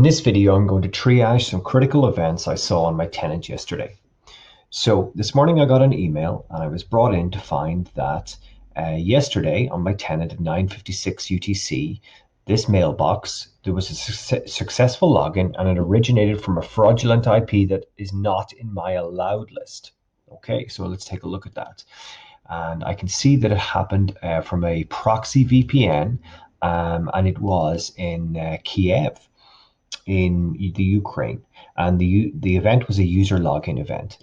this video, I'm going to triage some critical events I saw on my tenant yesterday. So this morning I got an email and I was brought in to find that yesterday on my tenant at 9:56 UTC, this mailbox, there was a successful login and it originated from a fraudulent IP that is not in my allowed list. Okay, so let's take a look at that. And I can see that it happened from a proxy VPN, and it was in Kiev in the Ukraine, and the event was a user login event.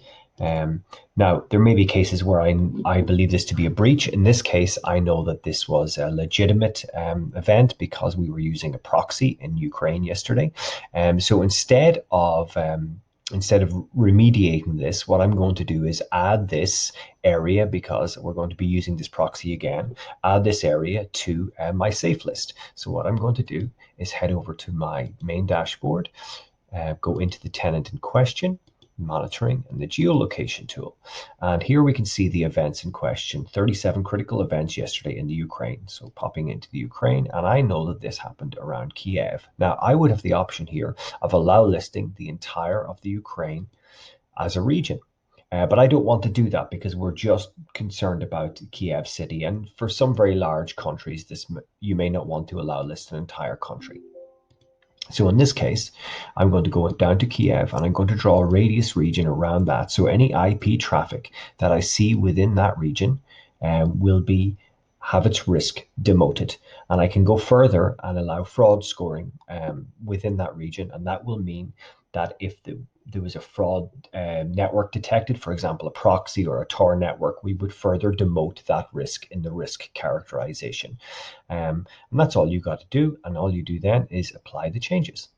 Now, there may be cases where I believe this to be a breach. In this case, I know that this was a legitimate event because we were using a proxy in Ukraine yesterday. So instead of remediating this, what I'm going to do is add this area, because we're going to be using this proxy again, add this area to my safe list. So what I'm going to do is head over to my main dashboard, go into the tenant in question, monitoring, and the geolocation tool. And here we can see the events in question, 37 critical events yesterday in the Ukraine. So popping into the Ukraine, and I know that this happened around Kiev. Now, I would have the option here of allow listing the entire of the Ukraine as a region. But I don't want to do that because we're just concerned about Kiev city. And for some very large countries, you may not want to allow list an entire country. So in this case, I'm going to go down to Kiev and I'm going to draw a radius region around that. So any IP traffic that I see within that region will have its risk demoted. And I can go further and allow fraud scoring within that region. And that will mean that if there was a fraud network detected, for example, a proxy or a Tor network, we would further demote that risk in the risk characterization. And that's all you got to do. And all you do then is apply the changes.